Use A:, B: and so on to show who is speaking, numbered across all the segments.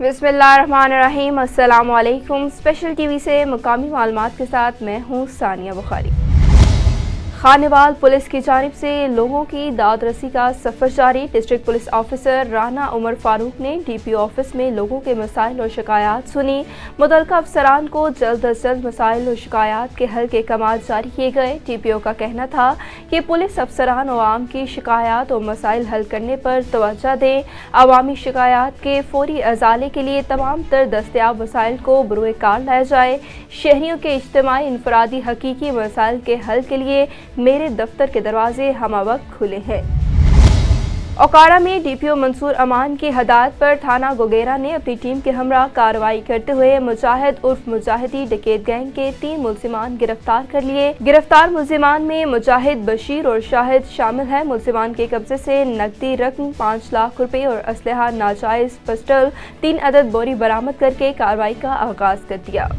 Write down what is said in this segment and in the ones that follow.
A: बिस्मिल्लाहिर्रहमानिर्रहीम। अस्सलाम वालेकुम। स्पेशल टीवी से मुकामी मालूमात के साथ मैं हूँ सानिया बुखारी। खानेवाल पुलिस की जानिब से लोगों की दाद रसी का सफ़र जारी। District police officer Rana Umar Farooq ने DPO ऑफिस में लोगों के मसाइल और शिकायत सुनी। मुतल्लिका अफसरान को जल्द अज जल्द मसाइल और शिकायत के हल के अहकामात जारी किए गए। DPO का कहना था कि पुलिस अफसरान अवाम की शिकायत और मसाइल हल करने पर तवज्जो दें। अवामी शिकायत के फौरी अजाले के लिए तमाम तर दस्तयाब वसाइल को बरूए कार लाया जाए। शहरियों के इज्तिमाई इनफरादी हकीकी मसाइल के हल के लिए मेरे दफ्तर के दरवाजे हमा वक्त खुले हैं। ओकाड़ा में DPO मंसूर अमान की हदायत पर थाना गोगेरा ने अपनी टीम के हमरा कार्रवाई करते हुए मुजाहिद उर्फ मुजाहिदी डकैत गैंग के 3 मुलजिमान गिरफ्तार कर लिए। गिरफ्तार मुलजिमान में मुजाहिद, बशीर और शाहिद शामिल हैं। मुलजिमान के कब्जे से नकदी रकम 5 लाख रुपए और असलहा, नाजायज पिस्टल 3 अदद बोरी बरामद करके कार्रवाई का आगाज कर दिया।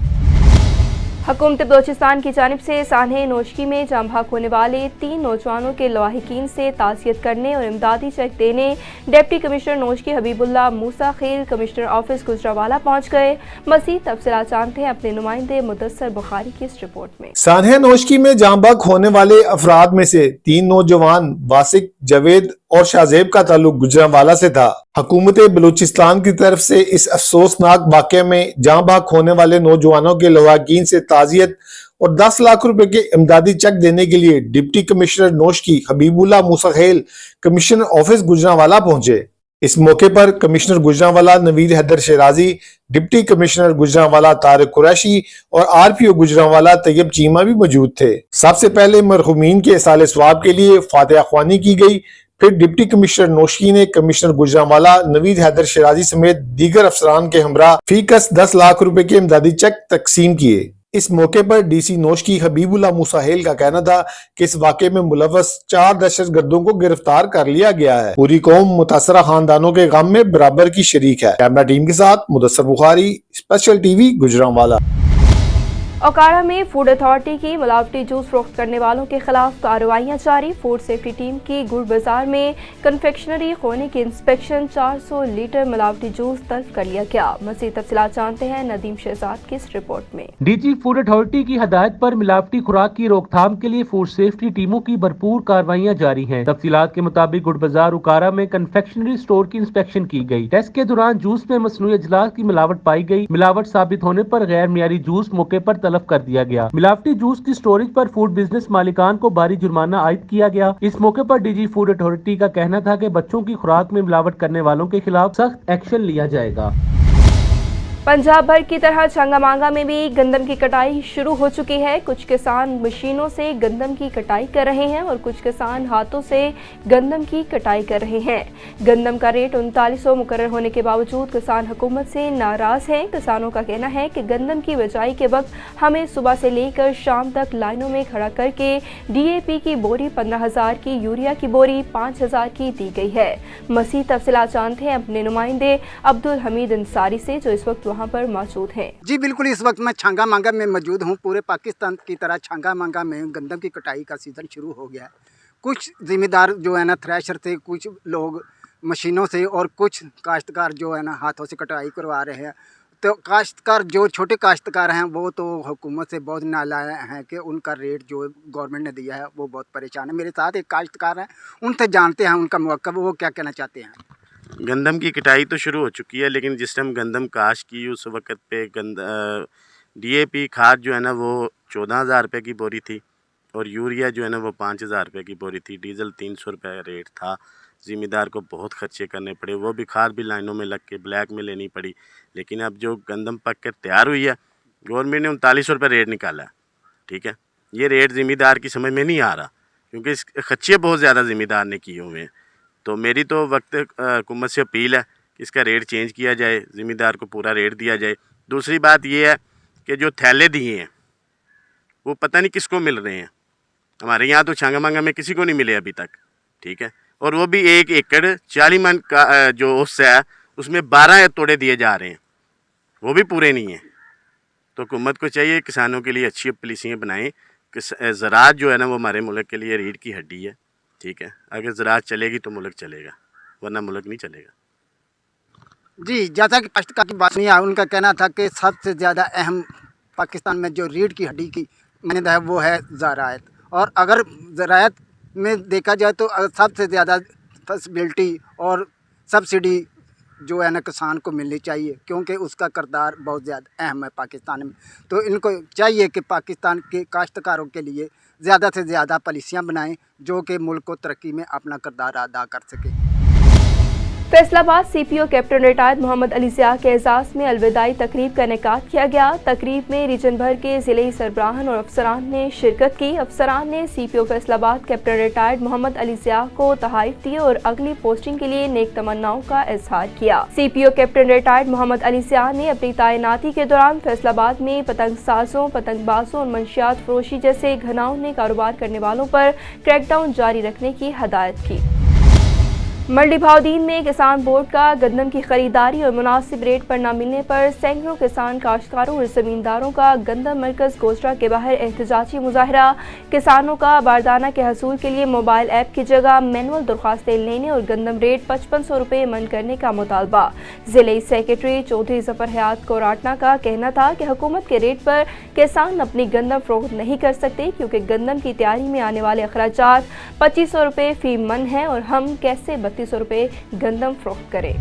A: हुकूमत बलोचिस्तान की जानिब से सान्हे नोशकी में जाम भाग होने वाले 3 नौजवानों के लवाहिकीन से ताज़ियत करने और इमदादी चेक देने डिप्टी कमिश्नर नोशकी हबीबुल्लाह मूसा खेल कमिश्नर ऑफिस गुजरावाला पहुँच गए। मज़ीद तफसीलात जानते हैं अपने नुमाइंदे मुदस्सर बुखारी की इस रिपोर्ट में।
B: सान्हे नोशकी में जाम भाग होने वाले अफराद में से 3 नौजवान वासिक, जावेद और शाहजेब का ताल्लुक गुजरावाला से था। हुकूमत बलूचिस्तान की तरफ से इस अफसोसनाक वाक़े में जाम भाग होने वाले नौजवानों के लवाहिकीन से ताज़ियत और 10 लाख रुपए के इमदादी चेक देने के लिए डिप्टी कमिश्नर नोशकी हबीबुल्लाह मूसा खेल कमिश्नर ऑफिस गुजरावाला पहुंचे। इस मौके पर commissioner Gujranwala Naveed Haider शराजी, deputy commissioner Gujranwala Tariq Qureshi और RPO गुजरावाला तैयब चीमा भी मौजूद थे। सबसे पहले मरहूमीन के इसाले सवाब के लिए फातिहा ख्वानी की गई। फिर डिप्टी कमिश्नर नोशकी ने कमिश्नर गुजरावाला नवीद हैदर शराजी समेत दीगर अफसरान के हमरा फीकस 10 लाख रुपए के इमदादी चेक तकसीम किए। इस मौके पर DC नोशकी हबीबुल्लाह मूसा खेल का कहना था कि इस वाक़े में मुलव्वस 4 दहशतगर्दों को गिरफ्तार कर लिया गया है। पूरी कौम मुतासरा खानदानों के गम में बराबर की शरीक है। कैमरा टीम के साथ मुदस्सर बुखारी, स्पेशल TV गुजरांवाला।
A: ओकाड़ा में फूड अथॉरिटी की मिलावटी जूस फरोख्त करने वालों के खिलाफ कार्रवाइयां जारी। फूड सेफ्टी टीम की गुड़ बाजार में कन्फेक्शनरी खोने की इंस्पेक्शन 400 लीटर मिलावटी जूस तल्फ कर लिया गया। मज़ीद तफसीलात जानते हैं नदीम शहजाद की इस रिपोर्ट में।
C: DG फूड अथॉरिटी की हदायत पर मिलावटी खुराक की रोकथाम के लिए फूड सेफ्टी टीमों की भरपूर कार्रवाइयां जारी हैं। तफसीलात के मुताबिक गुड़ बाजार उकाड़ा में कन्फेक्शनरी स्टोर की इंस्पेक्शन की गई। टेस्ट के दौरान जूस में मसनूई अजलास की मिलावट पाई गई। मिलावट साबित होने पर गैर मियारी जूस मौके पर तलब कर दिया गया। मिलावटी जूस की स्टोरेज पर फूड बिजनेस मालिकान को भारी जुर्माना आयद किया गया। इस मौके पर DG फूड अथॉरिटी का कहना था कि बच्चों की खुराक में मिलावट करने वालों के खिलाफ सख्त एक्शन लिया जाएगा।
A: पंजाब भर की तरह छंगामांगा में भी गंदम की कटाई शुरू हो चुकी है। कुछ किसान मशीनों से गंदम की कटाई कर रहे हैं और कुछ किसान हाथों से गंदम की कटाई कर रहे हैं। गंदम का रेट 3900 मुकर्रर होने के बावजूद किसान हुकूमत से नाराज हैं। किसानों का कहना है कि गंदम की बिजाई के वक्त हमें सुबह से लेकर शाम तक लाइनों में खड़ा करके DAP की बोरी 15,000 की, यूरिया की बोरी 5,000 की दी गई है। मज़ीद तफसीलात जानते हैं अपने नुमाइंदे अब्दुल हमीद अंसारी से, जो इस वक्त वहाँ पर मौजूद हैं।
D: जी बिल्कुल, इस वक्त मैं छंगामांगा में मौजूद हूँ। पूरे पाकिस्तान की तरह छंगामांगा में गंदम की कटाई का सीज़न शुरू हो गया है। कुछ ज़िम्मेदार जो है ना थ्रेशर से, कुछ लोग मशीनों से और कुछ काश्तकार जो है ना हाथों से कटाई करवा रहे हैं। तो काश्तकार जो छोटे काश्तकार हैं वो तो हुकूमत से बहुत नालायक हैं कि उनका रेट जो गवर्नमेंट ने दिया है वो बहुत परेशान है। मेरे साथ एक काश्तकार है, उनसे जानते हैं उनका मौक़िफ़, वो क्या कहना चाहते हैं।
E: गंदम की कटाई तो शुरू हो चुकी है, लेकिन जिस टाइम गंदम काश की उस वक्त पे DAP खाद जो है ना वो 14,000 रुपये की बोरी थी और यूरिया जो है ना वो 5,000 रुपये की बोरी थी। डीजल 300 रुपये रेट था। ज़िम्मेदार को बहुत खर्चे करने पड़े, वो भी खाद भी लाइनों में लग के ब्लैक में लेनी पड़ी। लेकिन अब जो गंदम पक कर तैयार हुई है, गवर्नमेंट ने 3900 रुपये रेट निकाला है। ठीक है, ये रेट ज़िम्मेदार की समझ में नहीं आ रहा, क्योंकि इस खर्चे बहुत ज़्यादा ज़िम्मेदार ने किए हुए हैं। तो मेरी तो वक्त हुकूमत से अपील है कि इसका रेट चेंज किया जाए, ज़िम्मेदार को पूरा रेट दिया जाए। दूसरी बात ये है कि जो थैले दिए हैं वो पता नहीं किसको मिल रहे हैं। हमारे यहाँ तो छंगामांगा में किसी को नहीं मिले अभी तक। ठीक है, और वो भी 1 एकड़ 40 मन का जो उससे है उसमें 12 तोड़े दिए जा रहे हैं, वो भी पूरे नहीं हैं। तो हुकूमत को चाहिए किसानों के लिए अच्छी पॉलिसियाँ बनाएं कि ज़राअत जो है ना वो हमारे मुल्क के लिए रीढ़ की हड्डी है। ठीक है, अगर ज़राअत चलेगी तो मुल्क चलेगा, वरना मुल्क नहीं चलेगा।
D: जी, जैसा कि पष्टका की बात नहीं है, उनका कहना था कि सबसे ज़्यादा अहम पाकिस्तान में जो रीढ़ की हड्डी की मान्यता है वो है ज़राअत, और अगर ज़राअत में देखा जाए तो सबसे ज़्यादा फैसिलिटी और सब्सिडी जो है ना किसान को मिलनी चाहिए, क्योंकि उसका किरदार बहुत ज़्यादा अहम है पाकिस्तान में। तो इनको चाहिए कि पाकिस्तान के काश्तकारों के लिए ज़्यादा से ज़्यादा पॉलिसियाँ बनाएं जो कि मुल्क को तरक्की में अपना किरदार अदा कर सके।
A: Faisalabad CPO captain retired Mohammad Ali Zia के एजाज़ में अलविदाई तकरीब का इनेकाद किया गया। तकरीब में रीजन भर के ज़िले सरबराहान और अफसरान ने शिरकत की। अफसरान ने CPO Faisalabad captain retired Mohammad Ali Zia को तहाइफ दी और अगली पोस्टिंग के लिए नेक तमन्नाओं का इजहार किया। CPO captain retired Mohammad Ali Zia ने अपनी तैनाती के दौरान फैसलाबाद में पतंग साजों, पतंगबाजों और मंशियात फरोशी जैसे घनाउने कारोबार करने वालों पर क्रैकडाउन जारी रखने की हदायत की। मंडी भावदीन में किसान बोर्ड का गंदम की खरीदारी और मुनासिब रेट पर न मिलने पर सैकड़ों किसान काश्तकारों और जमींदारों का गंदम मरकज गोस्ट्रा के बाहर एहतजाजी मुजाहरा। किसानों का बारदाना के हसूल के लिए मोबाइल ऐप की जगह मैनुअल दरख्वास्तें लेने और गंदम रेट 5500 रुपये मन करने का मुतालबा। जिले सेक्रेटरी चौधरी जफर हयात कोराटना का कहना था कि हुकूमत के रेट पर किसान अपनी गंदम फरोख्त नहीं कर सकते, क्योंकि गंदम की तैयारी में आने वाले अखराजात 2500 रुपये फी मन हैं और हम कैसे 3200 रुपये गंदम फरोख्त करें।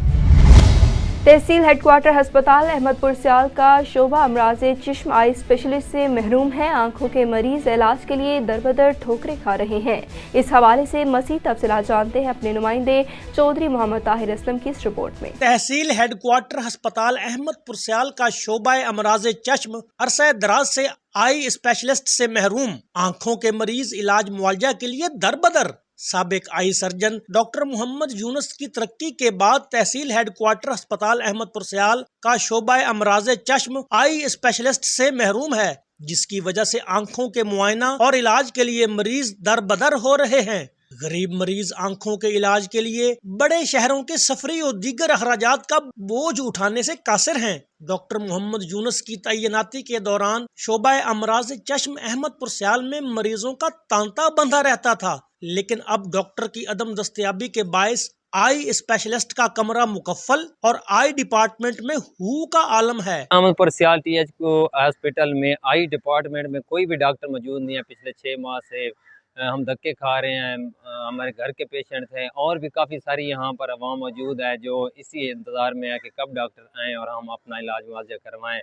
A: तहसील हेडक्वार्टर हस्पताल अहमदपुर सियाल का शोबा अमराज़े चश्म आई स्पेशलिस्ट से महरूम है। आंखों के मरीज इलाज के लिए दरबदर ठोकरें खा रहे हैं। इस हवाले से मज़ीद तफसीलात जानते हैं अपने नुमाइंदे चौधरी मोहम्मद ताहिर असलम की इस रिपोर्ट में।
F: तहसील हेडक्वार्टर हस्पताल अहमदपुर सियाल का शोबा अमराज़े चश्म अरसा दराज से आई स्पेशलिस्ट से महरूम। आंखों के मरीज इलाज मुआवजा के लिए दरबदर। साबिक eye surgeon doctor Mohammad Younus की तरक्की के बाद तहसील हेडक्वार्टर अस्पताल अहमदपुर सियाल का शोबा अमराज़े चश्म आई स्पेशलिस्ट से महरूम है, जिसकी वजह से आंखों के मुआयना और इलाज के लिए मरीज दरबदर हो रहे हैं। गरीब मरीज आंखों के इलाज के लिए बड़े शहरों के सफरी और दीगर अखराजात का बोझ उठाने से कासिर हैं। डॉक्टर मोहम्मद यूनुस की तैनाती के दौरान शोबा अमराज़े चश्म अहमदपुर सियाल में मरीजों का तांता बंधा रहता था, लेकिन अब डॉक्टर की अदम दस्तयाबी के बायस आई स्पेशलिस्ट का कमरा मुकफ्फल और आई डिपार्टमेंट में हू का आलम है।
G: अहमदपुर सियाल TH को हॉस्पिटल में आई डिपार्टमेंट में कोई भी डॉक्टर मौजूद नहीं है। पिछले 6 माह से हम धक्के खा रहे हैं। हमारे घर के पेशेंट हैं और भी काफ़ी सारी यहाँ पर अवाम मौजूद है जो इसी इंतज़ार में है कि कब डॉक्टर आएँ और हम अपना इलाज मुआवजा करवाएँ।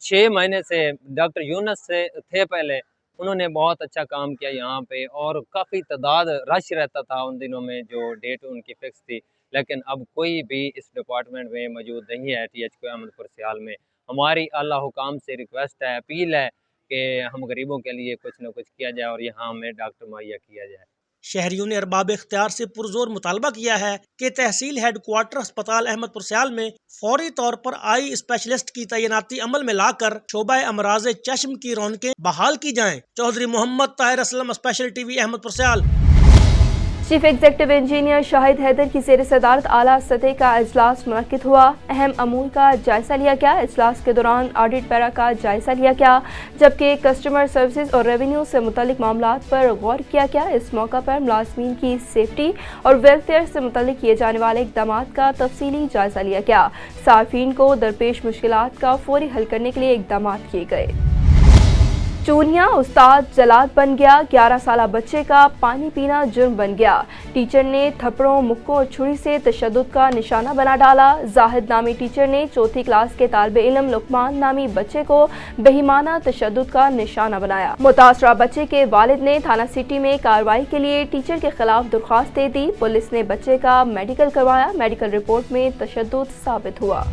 G: 6 महीने से डॉक्टर यूनुस से थे पहले, उन्होंने बहुत अच्छा काम किया यहाँ पे और काफ़ी तादाद रश रहता था उन दिनों में जो डेट उनकी फिक्स थी, लेकिन अब कोई भी इस डिपार्टमेंट में मौजूद नहीं है। TH को अहमदपुर सियाल में हमारी आला हुकाम से रिक्वेस्ट है, अपील है कि हम गरीबों के लिए कुछ न कुछ किया जाए और यहाँ हमें डॉक्टर मुहैया किया जाए।
F: शहरियों ने अरबाब इख्तियार से पुरजोर मुतालबा किया है कि तहसील हेडक्वार्टर अस्पताल अहमदपुर सियाल में फौरी तौर पर आई स्पेशलिस्ट की तैनाती अमल में लाकर शोबा अमराज़े चश्म की रौनकें बहाल की जाएं। Chaudhry Mohammad Tahir Aslam, special TV Ahmadpur Sial.
A: Chief executive engineer Shahid Haider की ज़ेर सदारत आला सतह का इजलास मुनक्किद हुआ। अहम अमूर का जायजा लिया गया। इजलास के दौरान ऑडिट पैरा का जायजा लिया गया, जबकि कस्टमर सर्विसेज और रेवेन्यू से मुतल्लिक मामलात पर गौर किया गया। इस मौका पर मुलाजमीन की सेफ्टी और वेलफेयर से मुतल्लिक किए जाने वाले इक़दामात का तफसीली जायजा लिया गया। सार्फिन को दरपेश मुश्किलात का फौरी हल करने के लिए इक़दामात किए गए। चूनिया उस्ताद जलाद बन गया। 11 साला बच्चे का पानी पीना जुर्म बन गया। टीचर ने थप्पड़ों, मुक्कों और छुरी से तशद्दुद का निशाना बना डाला। जाहिद नामी टीचर ने 4th क्लास के तालिबे इल्म लुकमान नामी बच्चे को बेईमाना तशद्दुद का निशाना बनाया। मुतासरा बच्चे के वालिद ने थाना सिटी में कार्रवाई के लिए टीचर के खिलाफ दरख्वास्त दे दी। पुलिस ने बच्चे का मेडिकल करवाया। मेडिकल रिपोर्ट में तशद्दुद साबित हुआ।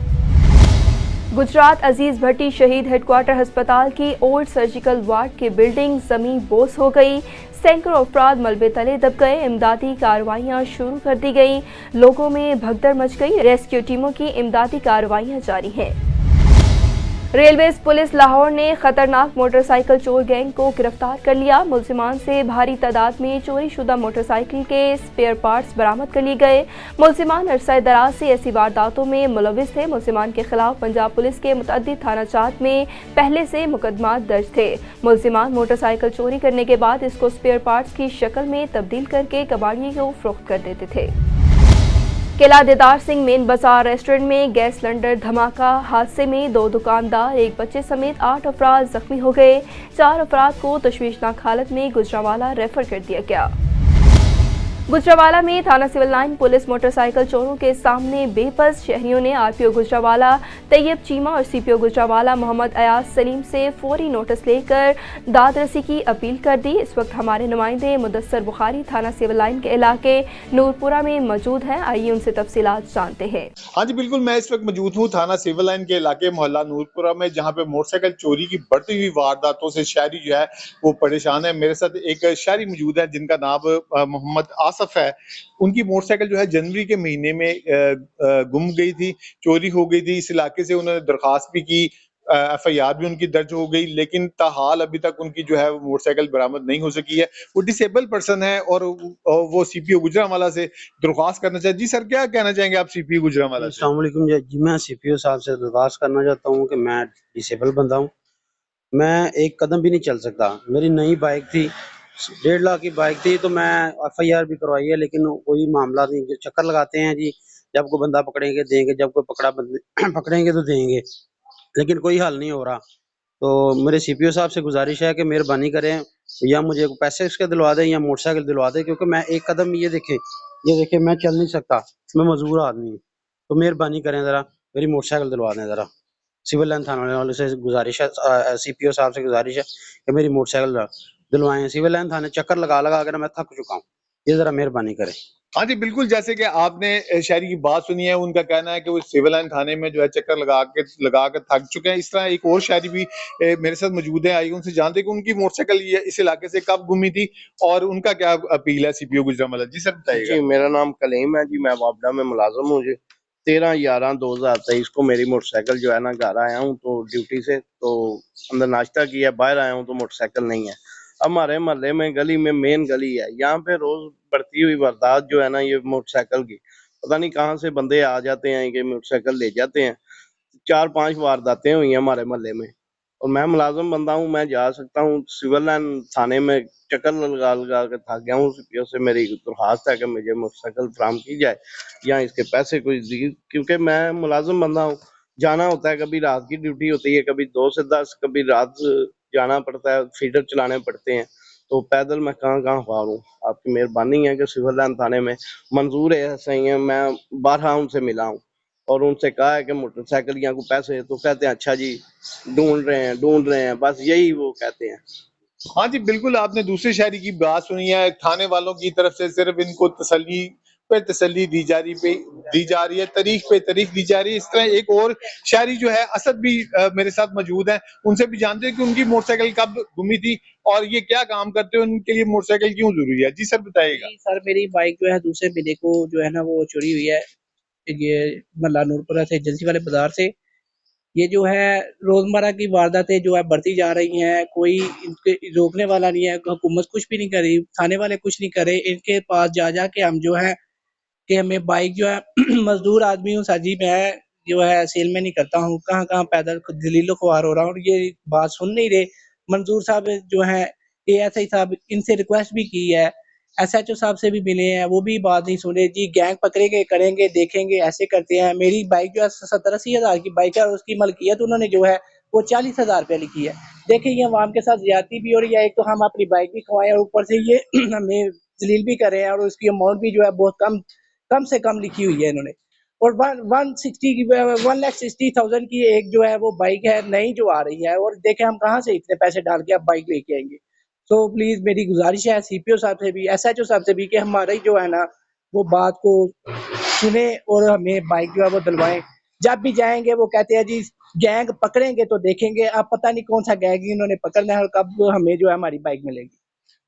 A: गुजरात अजीज भट्टी शहीद हेडक्वार्टर अस्पताल की ओल्ड सर्जिकल वार्ड की बिल्डिंग जमीन बोस हो गई। सैकड़ों अफराद मलबे तले दब गए। इमदादी कार्रवाइयाँ शुरू कर दी गई। लोगों में भगदड़ मच गई। रेस्क्यू टीमों की इमदादी कार्रवाइयाँ जारी हैं। रेलवेज पुलिस लाहौर ने खतरनाक मोटरसाइकिल चोर गैंग को गिरफ्तार कर लिया। मुलजिमान से भारी तादाद में चोरी शुदा मोटरसाइकिल के स्पेयर पार्ट्स बरामद कर लिए गए। मुलजिमान अरसा दराज से ऐसी वारदातों में मुलविस थे। मुलजिमान के खिलाफ पंजाब पुलिस के मुतअद्दिद थाना जात में पहले से मुकदमात दर्ज थे। मुलजिमान मोटरसाइकिल चोरी करने के बाद इसको स्पेयर पार्ट्स की शक्ल में तब्दील करके कबाड़िए को फरोख्त कर देते थे। किला देदार सिंह मेन बाजार रेस्टोरेंट में गैस सिलेंडर धमाका, हादसे में 2 दुकानदार, एक बच्चे समेत 8 अफराद जख्मी हो गए। 4 अफराद को तशवीशनाक हालत में गुजरांवाला रेफर कर दिया गया। गुजरांवाला में थाना सिविल लाइन पुलिस मोटरसाइकिल चोरों के सामने बेबस। शहरियों ने आरपीओ गुजरांवाला तैयब चीमा और सीपीओ गुजरांवाला मोहम्मद अयाज सलीम से फौरी नोटिस लेकर दादरसी की अपील कर दी। इस वक्त हमारे नुमाइंदे मुदस्सर बुखारी थाना सिविल लाइन के इलाके नूरपुरा में मौजूद हैं। आइए उनसे तफसीलात जानते हैं।
B: हाँ जी बिल्कुल, मैं इस वक्त मौजूद हूँ थाना सिविल लाइन के इलाके मोहल्ला नूरपुरा में, जहाँ पे मोटरसाइकिल चोरी की बढ़ती हुई वारदातों से शहरी जो है वो परेशान है। मेरे साथ एक शहरी मौजूद है जिनका नाम मोहम्मद आसफ है। उनकी मोटरसाइकिल जो है जनवरी के महीने में गुम गई थी, चोरी हो गई थी। इस इलाके से उन्होंने दरखास्त भी की, एफआईआर भी उनकी दर्ज हो गई, लेकिन ताहाल अभी तक उनकी जो है वो मोटरसाइकिल बरामद नहीं हो सकी है। वो डिसेबल पर्सन है और वो सीपीओ गुजरांवाला से दरख्वास्त करना चाहिए। जी सर, क्या कहना चाहेंगे आप सीपीओ गुजरांवाला से?
H: अस्सलाम वालेकुम जी, मैं सीपीओ साहब से दरख्वास्त करना चाहता हूँ कि मैं डिसेबल बंदा हूँ, मैं एक कदम भी नहीं चल सकता। मेरी नई बाइक थी, 1.5 लाख की बाइक थी, तो मैं एफआईआर भी करवाई है, लेकिन कोई मामला नहीं। जो चक्कर लगाते हैं जी, जब कोई बंदा पकड़ेंगे देंगे, जब कोई पकड़ेंगे तो देंगे, लेकिन कोई हल नहीं हो रहा। तो मेरे सीपीओ साहब से गुजारिश है कि मेहरबानी करें, या मुझे पैसे इसके दिलवा दें या मोटरसाइकिल दिलवा दें, क्योंकि मैं एक कदम ये देखें मैं चल नहीं सकता, मैं मजबूर आदमी हूँ। तो मेहरबानी करें, ज़रा मेरी मोटरसाइकिल दिलवा दें। ज़रा सिविल लाइन थाने वालों से गुजारिश है, सीपीओ साहब से गुजारिश है कि मेरी मोटरसाइकिल दिलवाएं। सिविल लाइन थाने चक्कर लगा लगा कर मैं थक चुका हूँ, ये ज़रा मेहरबानी करें।
B: हाँ जी बिल्कुल, जैसे कि आपने शहरी की बात सुनी है, उनका कहना है कि वो सिविल लाइन थाने में जो है चक्कर लगा के थक चुके हैं। इस तरह एक और शहरी भी मेरे साथ मौजूद है, आइए उनसे जानते हैं कि उनकी मोटरसाइकिल ये इस इलाके से कब गुमी थी और उनका क्या अपील है सीपीओ गुजरांवाला। जी सर बताइएगा।
I: जी, मेरा नाम कलीम है जी, मैं वापडा में मुलाजम हूँ जी। 13/11/2023 को मेरी मोटरसाइकिल जो है ना, घर आया हूँ तो ड्यूटी से, तो अंदर नाश्ता किया, बाहर आया हूँ तो मोटरसाइकिल नहीं है। हमारे मोहल्ले में गली में मेन गली है, यहाँ पे रोज बढ़ती हुई वारदात जो है ना, ये मोटरसाइकिल की पता नहीं कहाँ से बंदे आ जाते हैं कि मोटरसाइकिल ले जाते हैं। 4-5 वारदातें हुई हैं हमारे मोहल्ले में, और मैं मुलाजम बंदा हूँ, मैं जा सकता हूँ सिविल लाइन थाने में, चक्कर लगा लगा के थक गया हूँ। सीपीओ से मेरी दरख्वास्त है कि मुझे मोटरसाइकिल फराहम की जाए या इसके पैसे कोई क्योंकि मैं मुलाजम बंदा हूँ, जाना होता है, कभी रात की ड्यूटी होती है, कभी 2 से 10, कभी रात जाना पड़ता है, फीडर चलाने पड़ते हैं, तो पैदल मैं कहाँ पारूँ। आपकी मेहरबानी है कि सिविल लाइन थाने में मंजूर है, सही है। मैं 12 उनसे मिला हूँ और उनसे कहा है कि मोटरसाइकिल या को पैसे, तो कहते हैं अच्छा जी ढूंढ रहे हैं, बस यही वो कहते हैं।
B: हाँ जी बिल्कुल, आपने दूसरे शहरी की बात सुनी है। थाने वालों की तरफ से सिर्फ इनको तसल्ली पे तसल्ली दी जा रही है, तारीख पे तारीख दी जा रही है। इस तरह एक और शहरी जो है असद भी मेरे साथ मौजूद है, उनसे भी जानते हैं कि उनकी मोटरसाइकिल कब गुमी थी और ये क्या काम करते हैं, उनके लिए मोटरसाइकिल क्यों जरूरी है। जी सर बताइएगा।
J: जी सर, मेरी बाइक जो है दूसरे महीने को जो है ना वो चोरी हुई है, ये मल्ला नूरपुरा से एजेंसी वाले बाजार से। ये जो है रोजमर्रा की वारदातें जो है बढ़ती जा रही हैं, कोई इनके रोकने वाला नहीं है, हुकूमत कुछ भी नहीं कर रही, थाने वाले कुछ नहीं कर रहे। इनके पास जा के हम जो है कि हमें बाइक जो है मजदूर आदमी हूँ, साजी मैं जो है सेल में नहीं करता हूँ, कहाँ पैदल दलीलो ख्वार हो रहा हूँ, और ये बात सुन नहीं रहे। मंजूर साहब जो है एएसआई साहब, इनसे रिक्वेस्ट भी की है, एसएचओ साहब से भी मिले हैं, वो भी बात नहीं सुने जी। गैंग पकड़ेंगे, करेंगे, देखेंगे, ऐसे करते हैं। मेरी बाइक जो है 70-80 हज़ार की बाइक है और उसकी मलकियत उन्होंने जो है वो 40,000 रुपये लिखी है। देखिए ये अवाम के साथ ज्यादती भी हो रही है, एक तो हम अपनी बाइक भी खवाएं और ऊपर से ये हमें जलील भी कर रहे हैं, और उसकी अमाउंट भी जो है बहुत कम से कम लिखी हुई है इन्होंने। और 1,60,000 की एक जो है वो बाइक है नई जो आ रही है, और देखें हम कहाँ से इतने पैसे डाल के आप बाइक लेके आएंगे। तो प्लीज मेरी गुजारिश है सीपीओ साहब से भी, एसएचओ साहब से भी, कि हमारी जो है ना वो बात को सुने और हमें बाइक जो है वो दिलवाएं। जब भी जाएंगे वो कहते हैं जी गैंग पकड़ेंगे तो देखेंगे, अब पता नहीं कौन सा गैंग इन्होंने पकड़ना है और कब हमें जो है हमारी बाइक मिलेगी।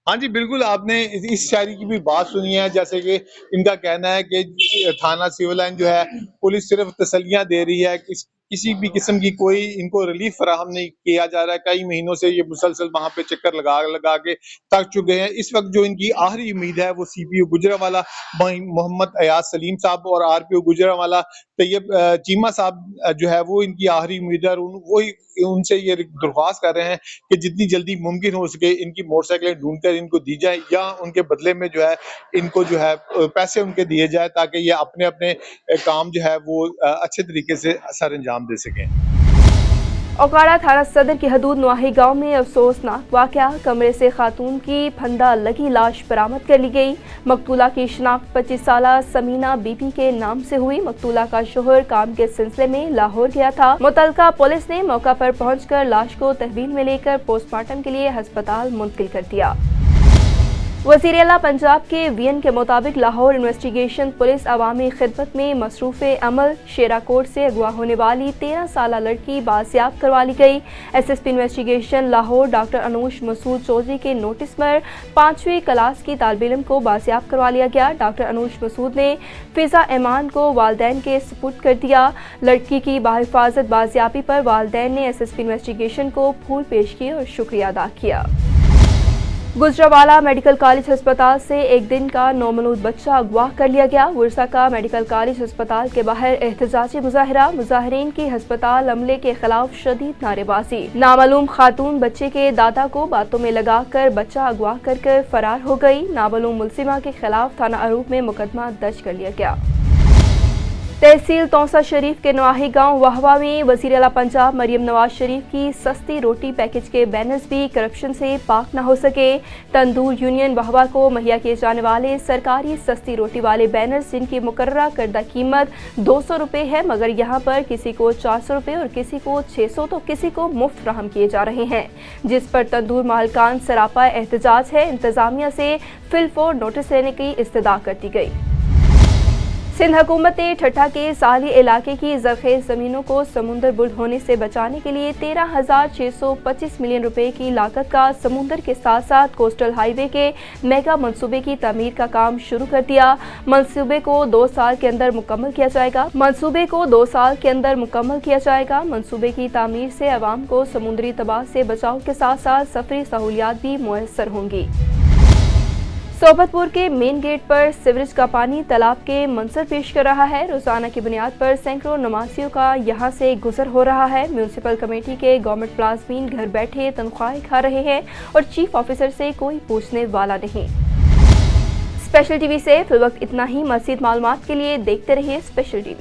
B: हाँ जी बिल्कुल, आपने इस शायरी की भी बात सुनी है। जैसे कि इनका कहना है कि थाना सिविल लाइन जो है पुलिस सिर्फ तसल्लियां दे रही है, किसी भी किस्म की कोई इनको रिलीफ फराहम नहीं किया जा रहा है। कई महीनों से ये मुसलसल वहां पे चक्कर लगा के थक चुके हैं। इस वक्त जो इनकी आखिरी उम्मीद है वो सीपीओ गुजरांवाला मोहम्मद अयाज सलीम साहब और आरपीओ गुजरांवाला طیب چیمہ صاحب جو ہے وہ ان کی آخری امید ہے، اور وہی ان سے یہ درخواست کر رہے ہیں کہ جتنی جلدی ممکن ہو سکے ان کی موٹر سائیکلیں ڈھونڈ کر ان کو دی جائیں، یا ان کے بدلے میں جو ہے ان کو جو ہے پیسے ان کے دیے جائے، تاکہ یہ اپنے اپنے کام جو ہے وہ اچھے طریقے سے سر انجام دے سکیں۔
A: اوکاڑا تھانہ صدر کی حدود نواحی گاؤں میں افسوسناک واقعہ، کمرے سے خاتون کی پھندا لگی لاش برآمد کر لی گئی۔ مقتولہ کی شناخت 25 سالہ سمینہ بی پی کے نام سے ہوئی۔ مقتولہ کا شوہر کام کے سلسلے میں لاہور گیا تھا۔ متعلقہ پولیس نے موقع پر پہنچ کر لاش کو تحویل میں لے کر پوسٹ مارٹم کے لیے ہسپتال منتقل کر دیا۔ وزیر اعلیٰ پنجاب کے وی این کے مطابق لاہور انویسٹیگیشن پولیس عوامی خدمت میں مصروف عمل، شیرا کوٹ سے اغوا ہونے والی 13 سالہ لڑکی بازیاب کروا لی گئی۔ S S P investigation Lahore doctor Anoush Masood Chaudhry کے نوٹس پر 5ویں کلاس کی طالب علم کو بازیاب کروا لیا گیا۔ ڈاکٹر انوش مسعود نے فضا ایمان کو والدین کے سپرد کر دیا۔ لڑکی کی بحفاظت بازیابی پر والدین نے ایس ایس پی انویسٹیگیشن کو پھول پیش کیے اور شکریہ ادا کیا۔ گجرانوالہ میڈیکل کالج ہسپتال سے ایک دن کا نومولود بچہ اغوا کر لیا گیا۔ ورثہ کا میڈیکل کالج ہسپتال کے باہر احتجاجی مظاہرہ، مظاہرین کی ہسپتال عملے کے خلاف شدید نعرے بازی۔ نامعلوم خاتون بچے کے دادا کو باتوں میں لگا کر بچہ اغوا کر فرار ہو گئی۔ نامعلوم ملزمہ کے خلاف تھانہ اروپ میں مقدمہ درج کر لیا گیا۔ تحصیل توسا شریف کے نواحی گاؤں وہوا میں وزیر اعلیٰ پنجاب مریم نواز شریف کی سستی روٹی پیکج کے بینرز بھی کرپشن سے پاک نہ ہو سکے۔ تندور یونین وہوا کو مہیا کیے جانے والے سرکاری سستی روٹی والے بینرز جن کی مقررہ کردہ قیمت 200 روپے ہے، مگر یہاں پر کسی کو 400 روپے اور کسی کو 600 تو کسی کو مفت فراہم کیے جا رہے ہیں، جس پر تندور مالکان سراپا احتجاج ہے۔ انتظامیہ سے فی الفور نوٹس لینے کی استدعا کر دی گئی۔ سندھ حکومت نے ٹھٹھہ کے ساحلی علاقے کی زرخیز زمینوں کو سمندر بلڈ ہونے سے بچانے کے لیے 13,625 ملین روپے کی لاگت کا سمندر کے ساتھ ساتھ کوسٹل ہائی وے کے میگا منصوبے کی تعمیر کا کام شروع کر دیا۔ منصوبے کو 2 سال کے اندر مکمل کیا جائے گا۔ منصوبے کی تعمیر سے عوام کو سمندری تباہ سے بچاؤ کے ساتھ ساتھ سفری سہولیات بھی میسر ہوں گی۔ صحبت پور کے مین گیٹ پر سیوریج کا پانی تالاب کے منظر پیش کر رہا ہے۔ روزانہ کی بنیاد پر سینکڑوں نمازیوں کا یہاں سے گزر ہو رہا ہے۔ میونسپل کمیٹی کے گورنمنٹ پلازمین گھر بیٹھے تنخواہیں کھا رہے ہیں اور چیف آفیسر سے کوئی پوچھنے والا نہیں۔ اسپیشل ٹی وی سے فی الوقت اتنا ہی۔ مزید معلومات کے لیے دیکھتے رہیے اسپیشل ٹی وی۔